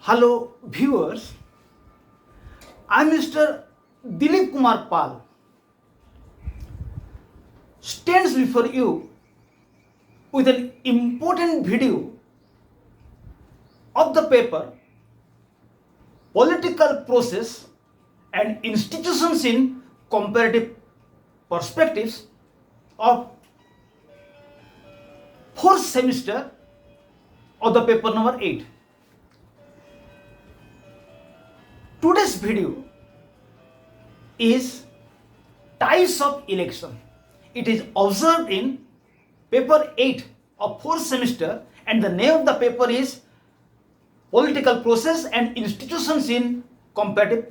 Hello viewers, I am Mr. Dilip Kumar Pal, stands before you with an important video of the paper Political Process and Institutions in Comparative Perspectives of 4th semester of the paper number 8. Today's video is types of election. It is observed in paper 8 of 4th semester and the name of the paper is Political Process and Institutions in Comparative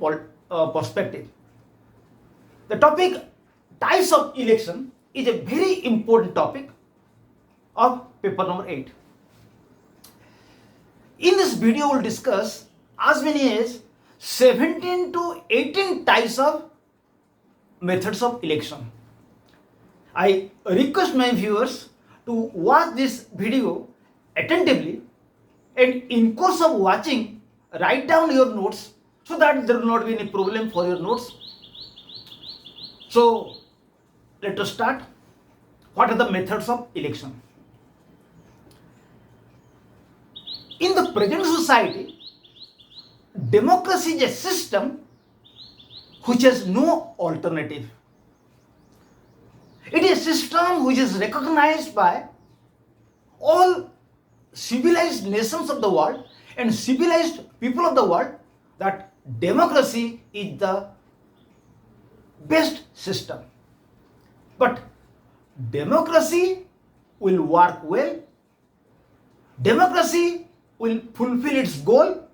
Perspective. The topic types of election is a very important topic of paper number 8. In this video we will discuss as many as 17 to 18 types of methods of election. I request my viewers to watch this video attentively and in course of watching write down your notes so that there will not be any problem for your notes. So let us start. What are the methods of election? In the present society, democracy is a system which has no alternative. It is a system which is recognized by all civilized nations of the world and civilized people of the world that democracy is the best system. But democracy will work well. Democracy will fulfill its goal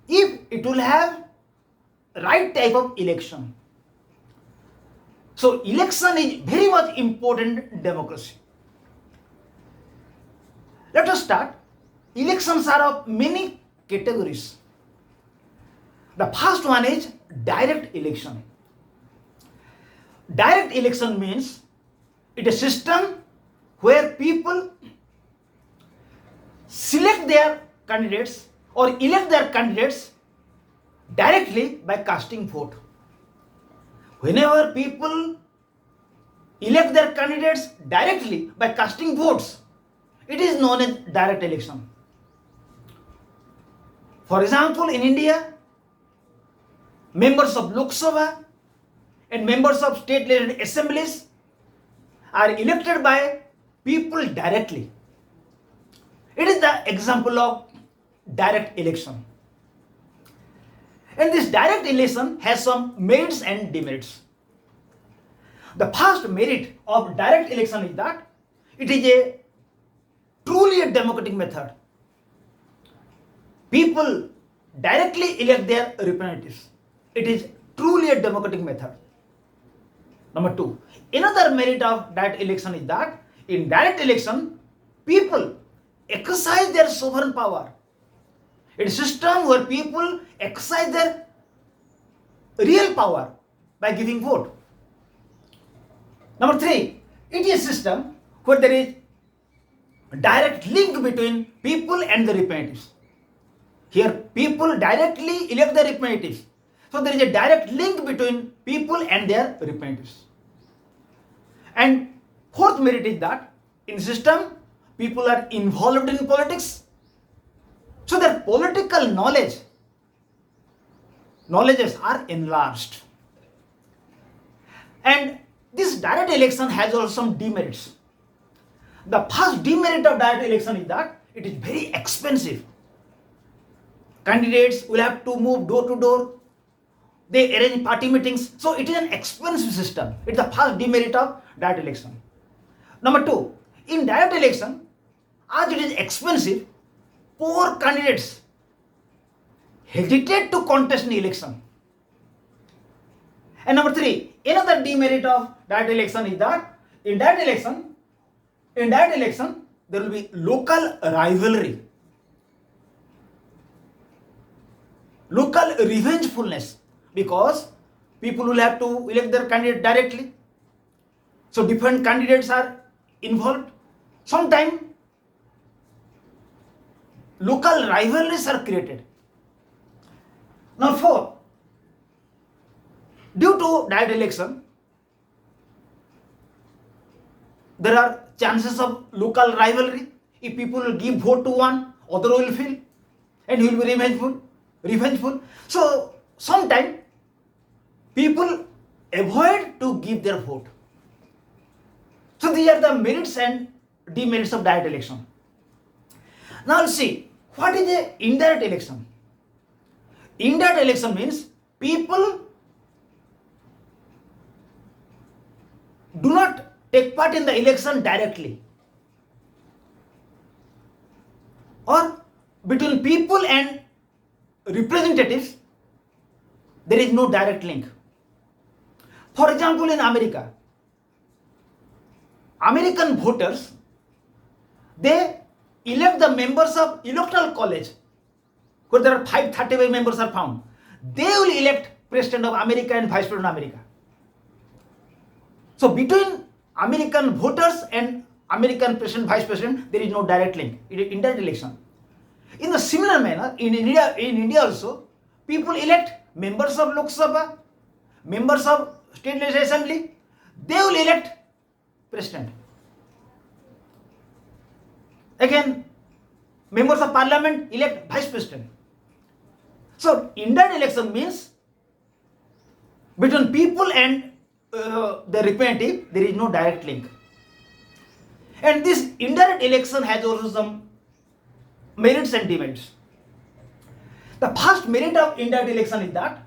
if it will have right type of election. So election is very much important in democracy. Let us start. Elections are of many categories. The first one is direct election. Direct election means it is a system where people select their candidates or elect their candidates directly by casting vote. Whenever people elect their candidates directly by casting votes, it is known as direct election. For example, in India, members of Lok Sabha and members of state level assemblies are elected by people directly. It is the example of direct election. And this direct election has some merits and demerits. The first merit of direct election is that it is a truly a democratic method. People directly elect their representatives. It is truly a democratic method. Number 2, another merit of direct election is that in direct election, people exercise their sovereign power. It is a system where people exercise their real power by giving vote. Number 3, it is a system where there is a direct link between people and the representatives. Here people directly elect their representatives. So there is a direct link between people and their representatives. And fourth merit is that in system people are involved in politics. So their political knowledges are enlarged. And this direct election has also some demerits. The first demerit of direct election is that it is very expensive. Candidates will have to move door to door. They arrange party meetings. So it is an expensive system. It is the first demerit of direct election. Number 2, in direct election, as it is expensive, poor candidates hesitate to contest in election. And number 3, another demerit of direct election is that in direct election, there will be local rivalry, local revengefulness, because people will have to elect their candidate directly. So different candidates are involved. Sometimes local rivalries are created. Now 4, due to direct election, there are chances of local rivalry. If people will give vote to one, other will feel, and he will be revengeful. So sometimes people avoid to give their vote. So these are the merits and demerits of direct election. Now let's see, what is a indirect election? Indirect election means people do not take part in the election directly, or between people and representatives there is no direct link. For example, in American voters, they elect the members of electoral college, where there are 535 members are found. They will elect president of America and vice president of America. So between American voters and American president, vice president, there is no direct link. It is indirect election. In a similar manner, in India also, people elect members of Lok Sabha, members of State Legislative Assembly. They will elect president. Again, members of parliament elect vice president. So indirect election means between people and the representative, there is no direct link. And this indirect election has also some merits and demerits. The first merit of indirect election is that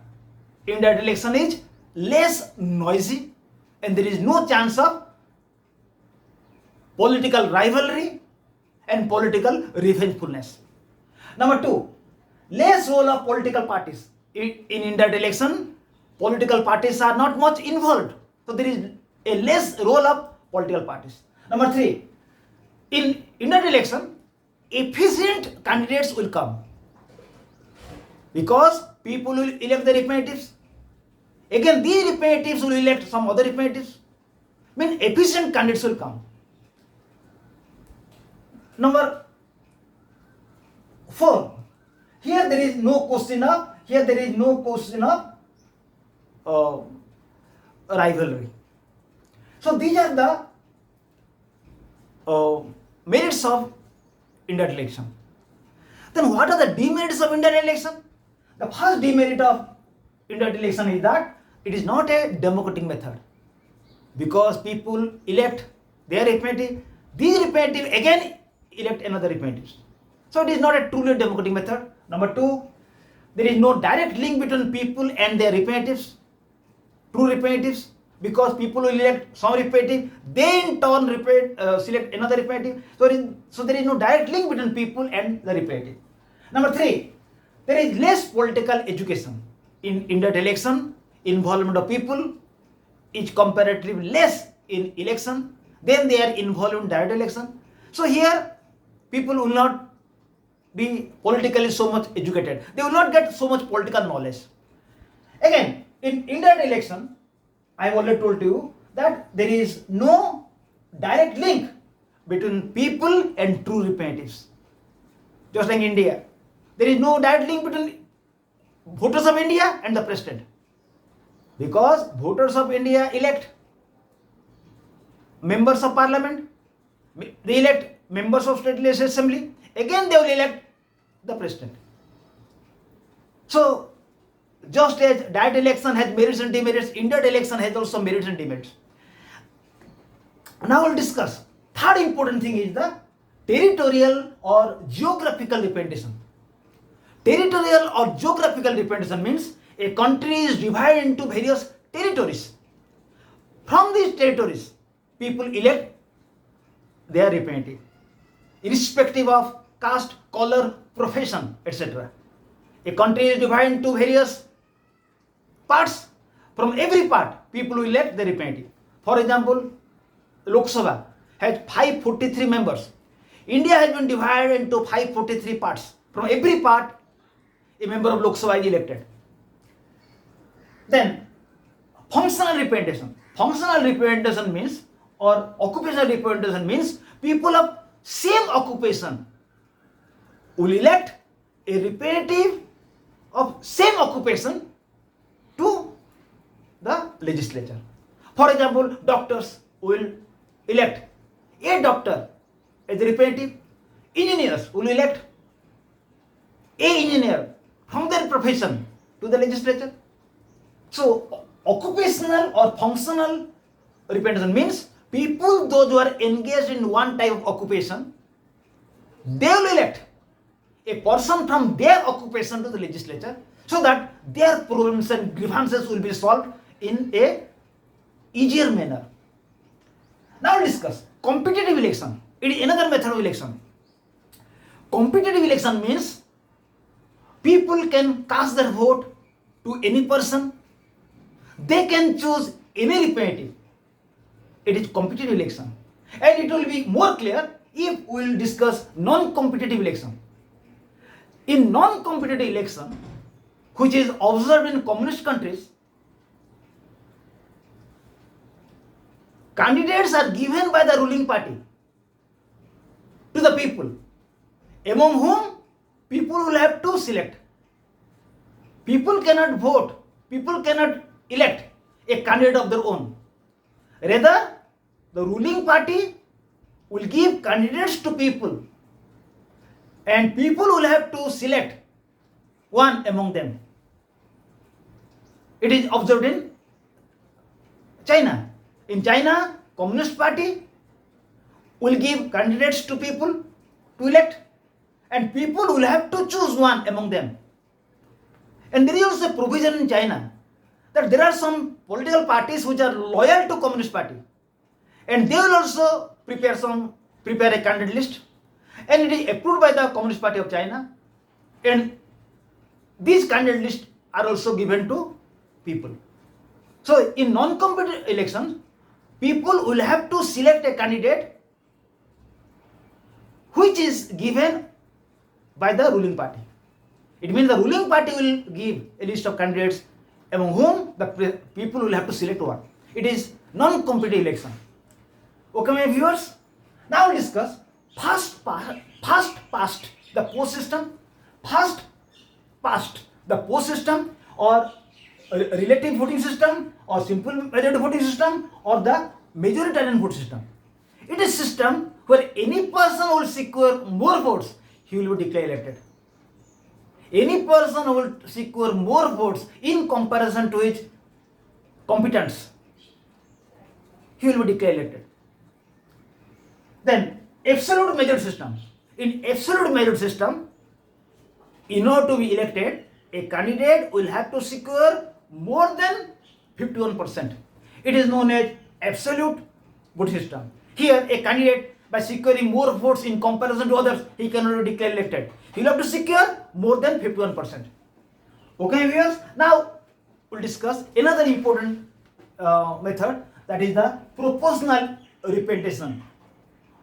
indirect election is less noisy and there is no chance of political rivalry and political revengefulness. Number 2, less role of political parties. In indirect election, political parties are not much involved. So there is a less role of political parties. Number 3, in indirect election, efficient candidates will come because people will elect the representatives. Again, these representatives will elect some other representatives. Mean efficient candidates will come. Number 4, here there is no question of rivalry. So these are the merits of indirect election. Then what are the demerits of indirect election? The first demerit of indirect election is that it is not a democratic method because people elect their representative, these representative again elect another representative. So it is not a truly democratic method. Number 2, there is no direct link between people and their representatives, true representatives, because people will elect some representative, they in turn select another representative. So there is no direct link between people and the representative. Number 3, there is less political education. In indirect election, involvement of people is comparatively less in election than they are involved in direct election. So here, people will not be politically so much educated. They will not get so much political knowledge. Again, in indirect election, I have already told you that there is no direct link between people and true representatives. Just like India, there is no direct link between voters of India and the president, because voters of India elect members of parliament, they elect members of state legislative assembly, again they will elect the president. So just as direct election has merits and demerits, indirect election has also merits and demerits. Now we'll discuss. Third important thing is the territorial or geographical representation. Territorial or geographical representation means a country is divided into various territories. From these territories, people elect their representative, irrespective of caste, color, profession, etc. A country is divided into various parts. From every part, people will elect the representative. For example, Lok Sabha has 543 members. India has been divided into 543 parts. From every part, a member of Lok Sabha is elected. Then, functional representation. Functional representation means, or occupational representation means, people of same occupation will elect a representative of same occupation to the legislature. For example, doctors will elect a doctor as a representative. Engineers will elect a engineer from their profession to the legislature. So, occupational or functional representation means people those who are engaged in one type of occupation, they will elect a person from their occupation to the legislature so that their problems and grievances will be solved in a easier manner. Now discuss competitive election. It is another method of election. Competitive election means people can cast their vote to any person. They can choose any representative. It is competitive election. And it will be more clear if we will discuss non-competitive election. In non-competitive election, which is observed in communist countries, candidates are given by the ruling party to the people, among whom people will have to select. People cannot vote, people cannot elect a candidate of their own. Rather, the ruling party will give candidates to people, and people will have to select one among them. It is observed in China. In China, Communist Party will give candidates to people to elect, and people will have to choose one among them. And there is also a provision in China that there are some political parties which are loyal to Communist Party, and they will also prepare a candidate list, and it is approved by the Communist Party of China, and these candidate lists are also given to people. So in non-competitive elections, people will have to select a candidate which is given by the ruling party. It means the ruling party will give a list of candidates among whom the people will have to select one. It is non-competitive election. Okay, my viewers. Now we'll discuss fast past the post system, fast past the post system, or relative voting system, or simple majority voting system, or the majoritarian vote system. It is a system where any person will secure more votes, he will be declared elected. Any person who will secure more votes in comparison to his competence, he will be declared elected. Then absolute majority system. In absolute majority system, in order to be elected, a candidate will have to secure more than 51%. It is known as absolute vote system. Here, a candidate, by securing more votes in comparison to others, he cannot be declared elected. He will have to secure more than 51%. Okay, viewers. Now we'll discuss another important method, that is the proportional representation.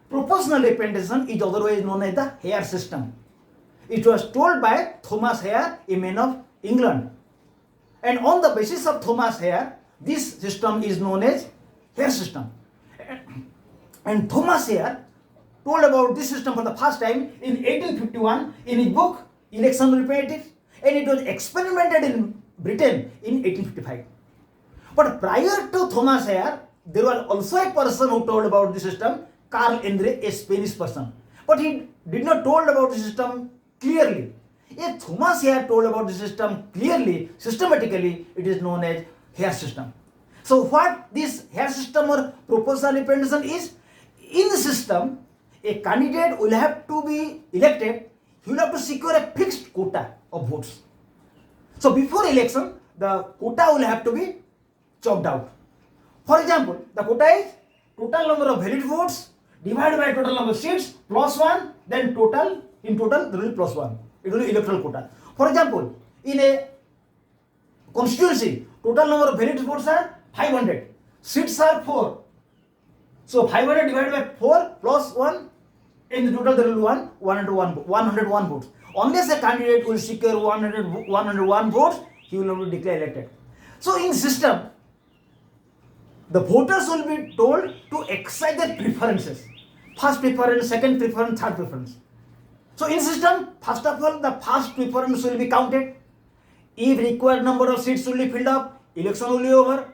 Proportional representation is otherwise known as the Hare system. It was told by Thomas Hare, a man of England. And on the basis of Thomas Hare, this system is known as Hare system. And Thomas Hare told about this system for the first time in 1851 in his book Election Representatives, and it was experimented in Britain in 1855. But prior to Thomas Hare, there was also a person who told about this system, Carl Andre, a Spanish person. But he did not told about the system clearly. If Thomas Hare told about the system clearly, systematically, it is known as Hare system. So what this Hare system or proportional representation is? In the system, a candidate will have to be elected, he will have to secure a fixed quota of votes. So before election, the quota will have to be chalked out. For example, the quota is total number of valid votes divided by total number of seats plus 1, then in total there will be plus 1. It will be electoral quota. For example, in a constituency, total number of valid votes are 500. Seats are 4. So 500 divided by 4 plus 1, in the total there will be 101 votes. Unless a candidate will secure 101 votes, he will not be declared elected. So in system, the voters will be told to exercise their preferences. First preference, second preference, third preference. So in system, first of all, the first preference will be counted. If required number of seats will be filled up, election will be over.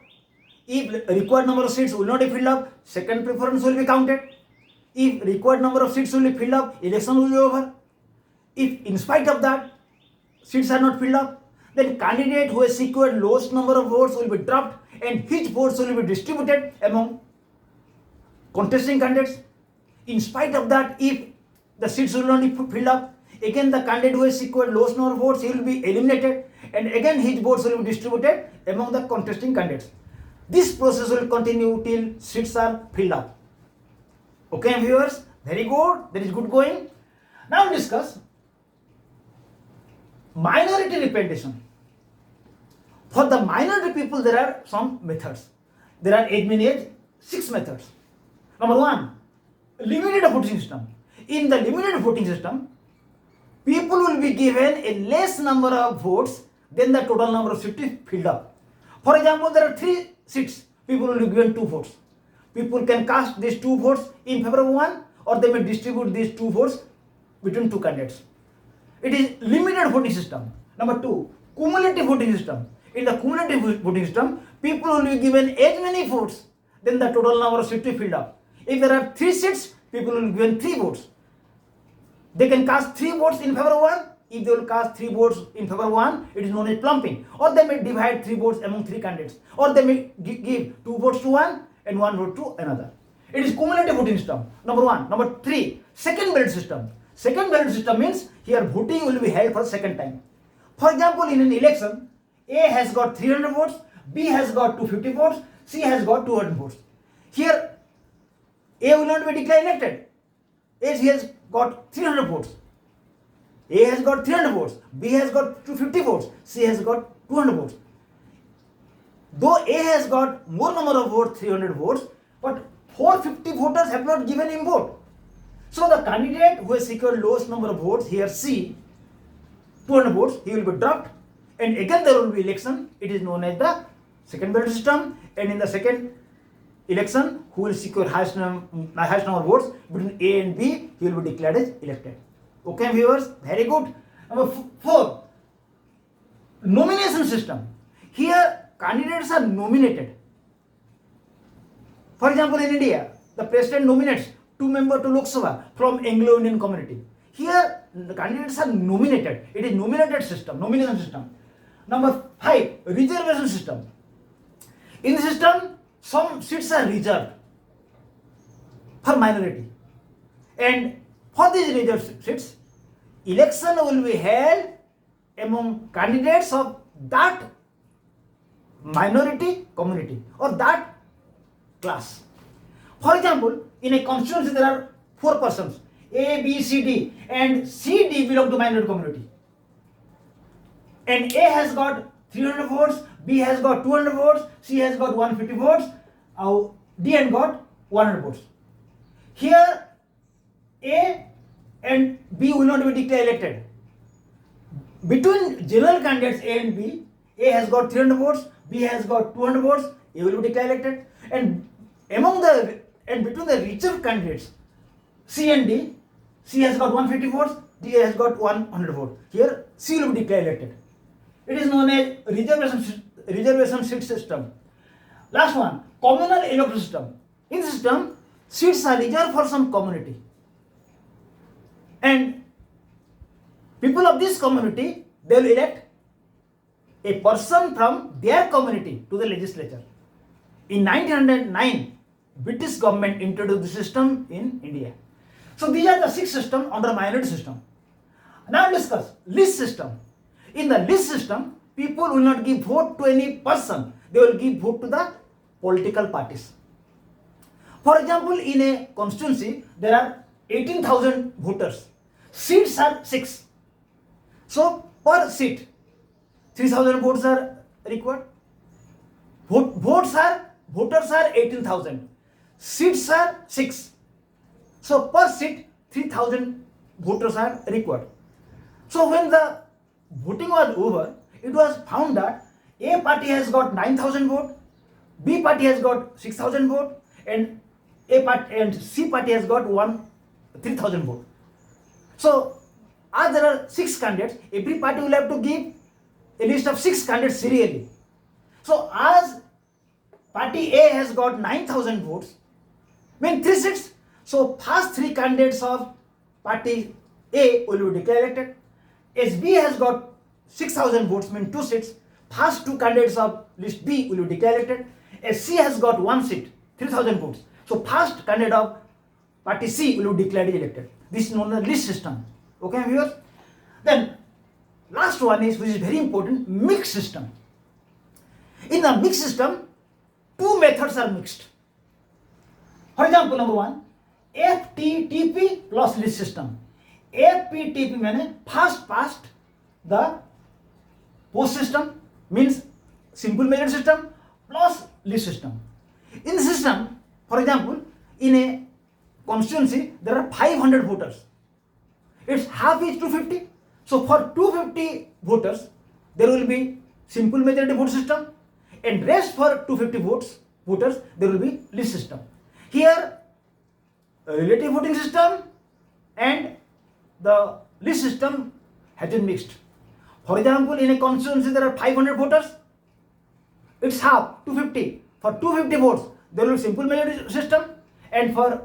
If required number of seats will not be filled up, second preference will be counted. If required number of seats will be filled up, election will be over. If in spite of that, seats are not filled up, then candidate who has secured lowest number of votes will be dropped and his votes will be distributed among contesting candidates. In spite of that, if the seats will not be filled up, again the candidate who has secured lowest number of votes, he will be eliminated and again his votes will be distributed among the contesting candidates. This process will continue till seats are filled up. Okay viewers, very good, that is good going. Now discuss minority representation. For the minority people there are some methods. There are as many as 6 methods. Number 1, limited voting system. In the limited voting system, people will be given a less number of votes than the total number of seats filled up. For example, there are 3 seats, people will be given 2 votes. People can cast these 2 votes in favor of one, or they may distribute these 2 votes between 2 candidates. It is limited voting system. Number 2, cumulative voting system. In the cumulative voting system, people will be given as many votes than the total number of seats filled up. If there are 3 seats, people will be given 3 votes. They can cast 3 votes in favor of one. If they will cast 3 votes in favor of one, it is known as plumping. Or they may divide 3 votes among 3 candidates. Or they may give 2 votes to one and 1 vote to another. It is cumulative voting system. Number 1. Number 3, second ballot system. Second ballot system means here voting will be held for second time. For example, in an election, A has got 300 votes, B has got 250 votes, C has got 200 votes. Here, A will not be declared elected, as he has got 300 votes. A has got 300 votes, B has got 250 votes, C has got 200 votes. Though A has got more number of votes, 300 votes, but 450 voters have not given him vote. So the candidate who has secured lowest number of votes, here C, 200 votes, he will be dropped, and again there will be election. It is known as the second ballot system, and in the second election, who will secure highest number of votes between A and B, he will be declared as elected. Okay viewers, very good. Number 4, nomination system. Here candidates are nominated. For example, in India, the president nominates 2 members to Lok Sabha from Anglo-Indian community. Here the candidates are nominated. It is nominated system, nomination system. Number 5, reservation system. In the system, some seats are reserved for minority, and for these reserved seats, election will be held among candidates of that minority community or that class. For example, in a constituency there are 4 persons, A, B, C, D, and C, D belong to minority community. And A has got 300 votes, B has got 200 votes, C has got 150 votes, D has got 100 votes. Here A and B will not be declared elected. Between general candidates A and B, A has got 300 votes, B has got 200 votes, A will be declared elected. And between the reserved candidates C and D, C has got 150 votes, D has got 100 votes. Here C will be declared elected. It is known as reservation seat system. Last one, communal election system. In this system, seats are reserved for some community, and people of this community, they will elect a person from their community to the legislature. In 1909, British government introduced the system in India. So these are the 6 systems under minority system. Now discuss list system. In the list system, people will not give vote to any person. They will give vote to the political parties. For example, in a constituency, there are 18,000 voters. Seats are 6. So per seat, 3,000 votes are required. Voters are 18,000. Seats are 6. So per seat, 3,000 voters are required. So when the voting was over, it was found that A party has got 9,000 votes, B party has got 6,000 votes, and C party has got 3,000 votes. So as there are 6 candidates, every party will have to give a list of 6 candidates serially. So as party A has got 9,000 votes, mean 3 seats. So first 3 candidates of party A will be declared elected. As B has got 6,000 votes, mean 2 seats. First 2 candidates of list B will be declared elected. As C has got 1 seat, 3,000 votes. So first candidate of party C will be declared elected. This is known as list system. Okay, viewers? Then last one is, which is very important, mixed system. In the mixed system, 2 methods are mixed. For example, number 1, FTTP plus list system. FPTP means first past the post system, means simple majority system plus list system. In the system, for example, in a constituency, there are 500 voters. Its half is 250. So for 250 voters, there will be simple majority vote system, and rest for 250 voters, there will be list system. Here, relative voting system and the list system has been mixed. For example, in a constituency there are 500 voters, it's half, 250. For 250 votes, there will be simple majority system, and for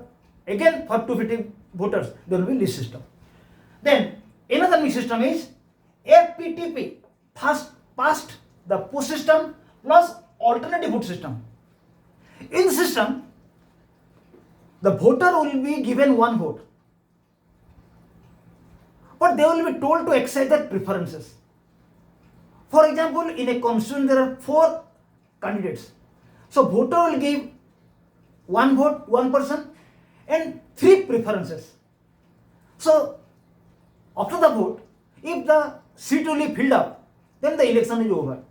250 voters, there will be list system. Then another mixed system is FPTP, first past the post system plus alternative vote system. In the system, the voter will be given 1 vote, but they will be told to exercise their preferences. For example, in a constituency there are 4 candidates. So voter will give 1 vote, 1 person, and 3 preferences. So after the vote, if the seat will be filled up, then the election is over.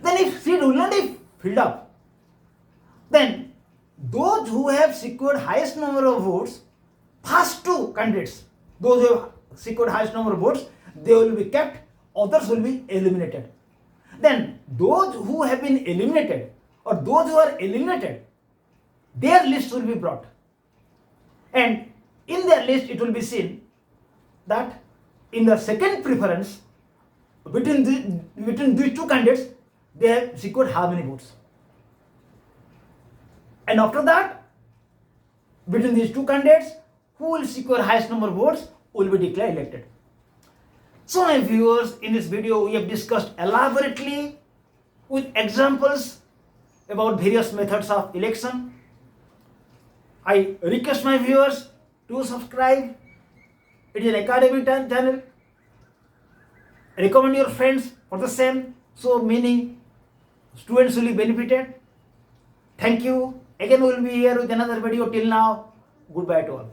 Then if seat will not be filled up, then those who have secured highest number of votes, first 2 candidates, those who have secured highest number of votes, they will be kept, others will be eliminated. Then those who have been eliminated, or those who are eliminated, their list will be brought, and in their list it will be seen that in the second preference, between these 2 candidates, they have secured how many votes, and after that, between these 2 candidates, who will secure highest number of votes will be declared elected. So my viewers, in this video we have discussed elaborately with examples about various methods of election. I request my viewers to subscribe. It is an academic channel. Recommend your friends for the same, so many students will be benefited. Thank you. Again we will be here with another video. Till now, goodbye to all.